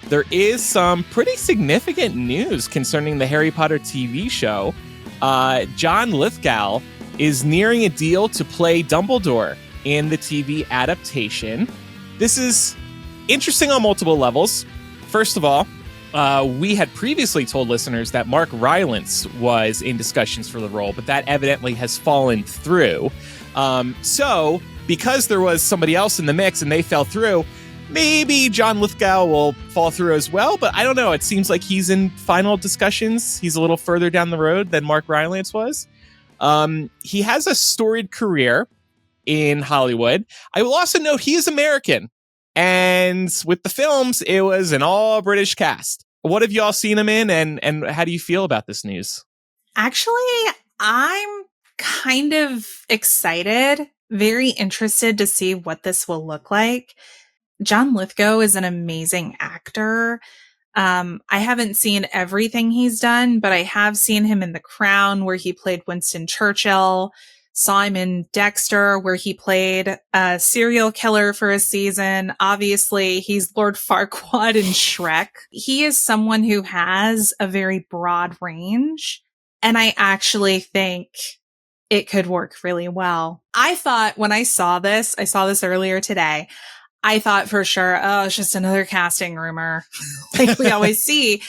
there is some pretty significant news concerning the Harry Potter TV show. John Lithgow is nearing a deal to play Dumbledore in the TV adaptation. This is interesting on multiple levels. First of all, we had previously told listeners that Mark Rylance was in discussions for the role, but that evidently has fallen through. So, because there was somebody else in the mix and they fell through, maybe John Lithgow will fall through as well, but I don't know. It seems like he's in final discussions. He's a little further down the road than Mark Rylance was. He has a storied career in Hollywood. I will also note he is American. And with the films, it was an all-British cast. What have y'all seen him in, and how do you feel about this news? Actually, I'm kind of excited, very interested to see what this will look like. John Lithgow is an amazing actor. I haven't seen everything he's done, but I have seen him in The Crown, where he played Winston Churchill. Saw him in Dexter, where he played a serial killer for a season. Obviously, he's Lord Farquaad in Shrek. He is someone who has a very broad range, and I actually think it could work really well. I thought when I saw this earlier today, I thought for sure, oh, it's just another casting rumor like we always see.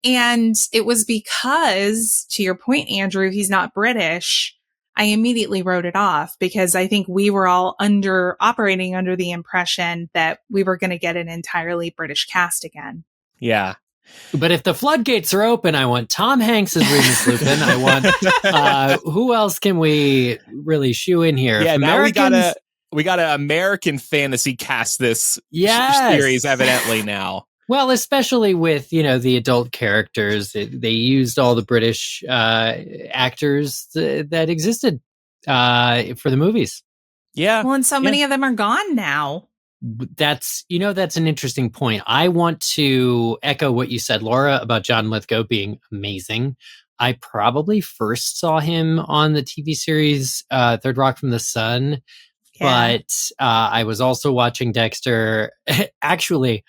And it was because, to your point, Andrew, he's not British. I immediately wrote it off because I think we were all operating under the impression that we were going to get an entirely British cast again. Yeah. But if the floodgates are open, I want Tom Hanks as Remus Lupin. I want, who else can we really shoe in here? Yeah, now we got an American fantasy cast this series evidently now. Well, especially with, the adult characters, they used all the British actors that existed for the movies. Yeah. Well, and so many of them are gone now. That's an interesting point. I want to echo what you said, Laura, about John Lithgow being amazing. I probably first saw him on the TV series Third Rock from the Sun, but I was also watching Dexter. Actually,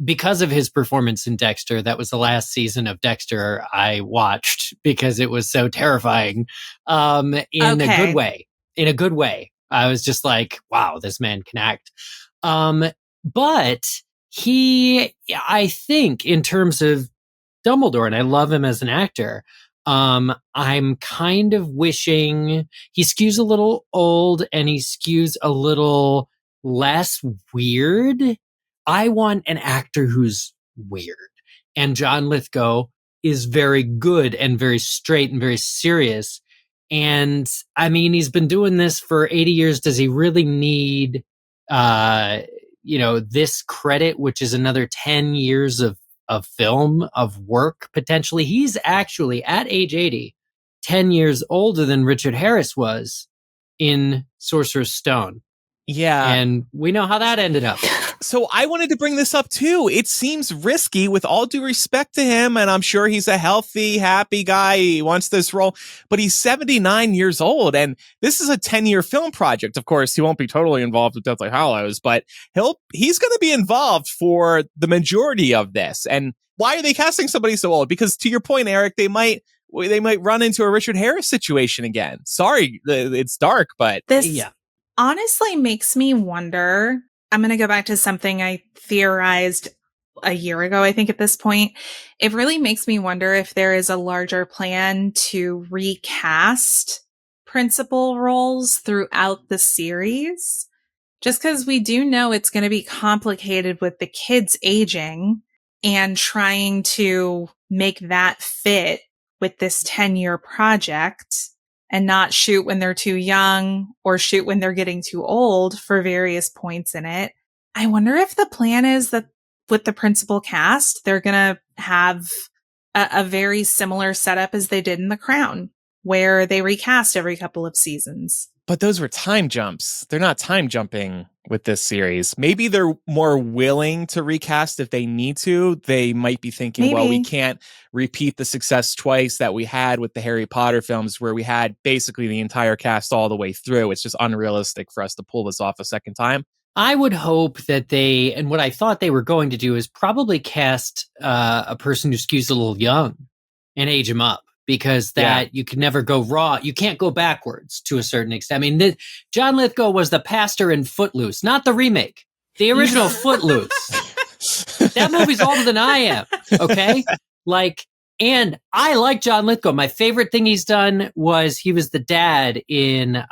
because of his performance in Dexter, that was the last season of Dexter I watched because it was so terrifying. In a good way. In a good way. I was just like, wow, this man can act. But I think in terms of Dumbledore, and I love him as an actor, I'm kind of wishing he skews a little old and he skews a little less weird. I want an actor who's weird. And John Lithgow is very good and very straight and very serious. And I mean, he's been doing this for 80 years. Does he really need, this credit, which is another 10 years of film, of work, potentially? He's actually, at age 80, 10 years older than Richard Harris was in Sorcerer's Stone. Yeah. And we know how that ended up. So I wanted to bring this up too. It seems risky, with all due respect to him, and I'm sure he's a healthy, happy guy. He wants this role, but he's 79 years old, and this is a 10-year film project. Of course, he won't be totally involved with Deathly Hallows, but he's going to be involved for the majority of this. And why are they casting somebody so old? Because to your point, Eric, they might run into a Richard Harris situation again. Sorry, it's dark, but this honestly makes me wonder. I'm going to go back to something I theorized a year ago, I think at this point. It really makes me wonder if there is a larger plan to recast principal roles throughout the series. Just because we do know it's going to be complicated with the kids aging and trying to make that fit with this 10-year project and not shoot when they're too young or shoot when they're getting too old for various points in it. I wonder if the plan is that with the principal cast, they're going to have a very similar setup as they did in The Crown, where they recast every couple of seasons. But those were time jumps. They're not time jumping with this series. Maybe they're more willing to recast if they need to. They might be thinking, well, we can't repeat the success twice that we had with the Harry Potter films, where we had basically the entire cast all the way through. It's just unrealistic for us to pull this off a second time. I would hope that and what I thought they were going to do is probably cast a person who skews a little young and age him up, because you can never go raw. You can't go backwards to a certain extent. I mean, John Lithgow was the pastor in Footloose, not the remake, the original Footloose. That movie's older than I am. Okay. And I like John Lithgow. My favorite thing he's done was he was the dad in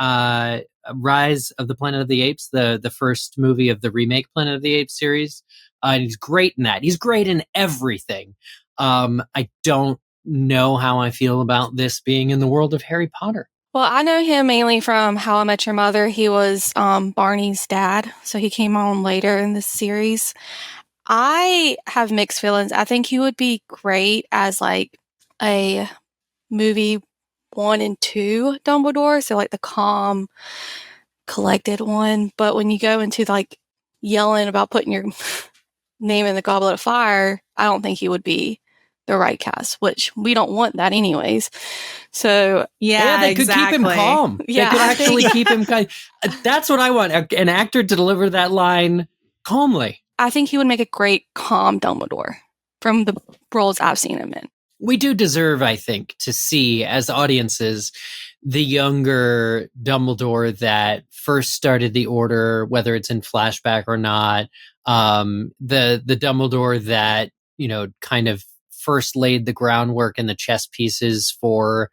Rise of the Planet of the Apes, the first movie of the remake Planet of the Apes series. And he's great in that. He's great in everything. I don't know how I feel about this being in the world of Harry Potter. Well, I know him mainly from How I Met Your Mother. He was Barney's dad, so he came on later in the series. I have mixed feelings. I think he would be great as like a movie 1 and 2 Dumbledore, so like the calm, collected one. But when you go into like yelling about putting your name in the Goblet of Fire, I don't think he would be the right cast, which we don't want that anyways. So they could keep him calm. Yeah, they could actually keep him calm. That's what I want, an actor to deliver that line calmly. I think he would make a great calm Dumbledore from the roles I've seen him in. We do deserve, I think, to see as audiences the younger Dumbledore that first started the Order, whether it's in flashback or not. The Dumbledore that, kind of first laid the groundwork and the chess pieces for,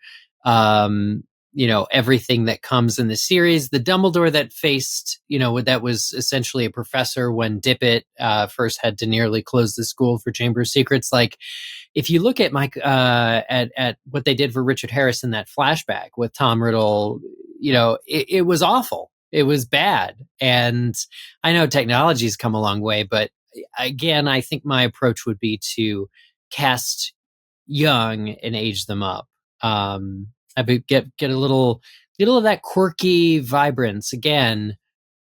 everything that comes in the series. The Dumbledore that faced, that was essentially a professor when Dippet first had to nearly close the school for Chamber of Secrets. Like, if you look at at what they did for Richard Harris in that flashback with Tom Riddle, it was awful. It was bad. And I know technology's come a long way, but again, I think my approach would be to cast young and age them up. I would get a little of that quirky vibrance. Again,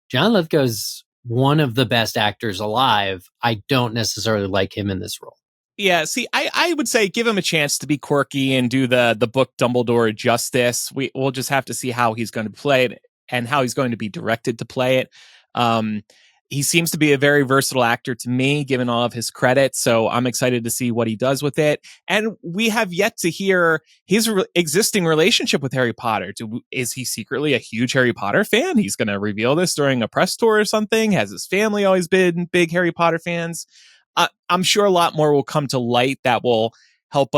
John Lithgow's one of the best actors alive. I don't necessarily like him in this role. Yeah, see, I would say give him a chance to be quirky and do the book Dumbledore justice. We'll just have to see how he's going to play it and how he's going to be directed to play it. He seems to be a very versatile actor to me, given all of his credits. So I'm excited to see what he does with it. And we have yet to hear his existing relationship with Harry Potter. Is he secretly a huge Harry Potter fan? He's going to reveal this during a press tour or something. Has his family always been big Harry Potter fans? I'm sure a lot more will come to light that will help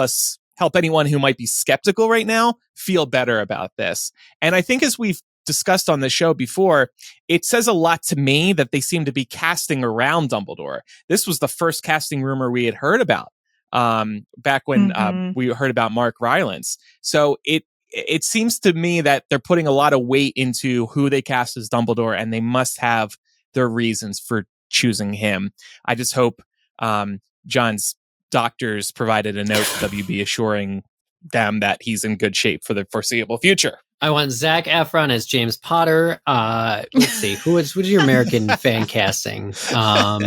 anyone who might be skeptical right now feel better about this. And I think, as we've discussed on the show before, it says a lot to me that they seem to be casting around Dumbledore. This was the first casting rumor we had heard about back when we heard about Mark Rylance. So it seems to me that they're putting a lot of weight into who they cast as Dumbledore, and they must have their reasons for choosing him. I just hope John's doctors provided a note to WB assuring them that he's in good shape for the foreseeable future. I want Zac Efron as James Potter. Let's see, what's your American fan casting? Now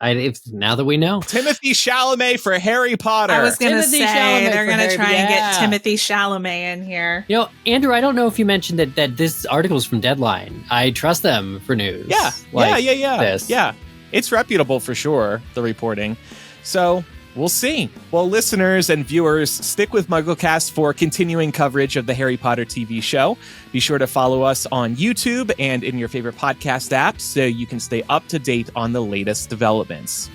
that we know, Timothée Chalamet for Harry Potter. I was going to say Chalamet they're going to try and get yeah. Timothée Chalamet in here. Andrew, I don't know if you mentioned that this article is from Deadline. I trust them for news. Yeah, yeah. It's reputable for sure, the reporting. So we'll see. Well, listeners and viewers, stick with MuggleCast for continuing coverage of the Harry Potter TV show. Be sure to follow us on YouTube and in your favorite podcast apps so you can stay up to date on the latest developments.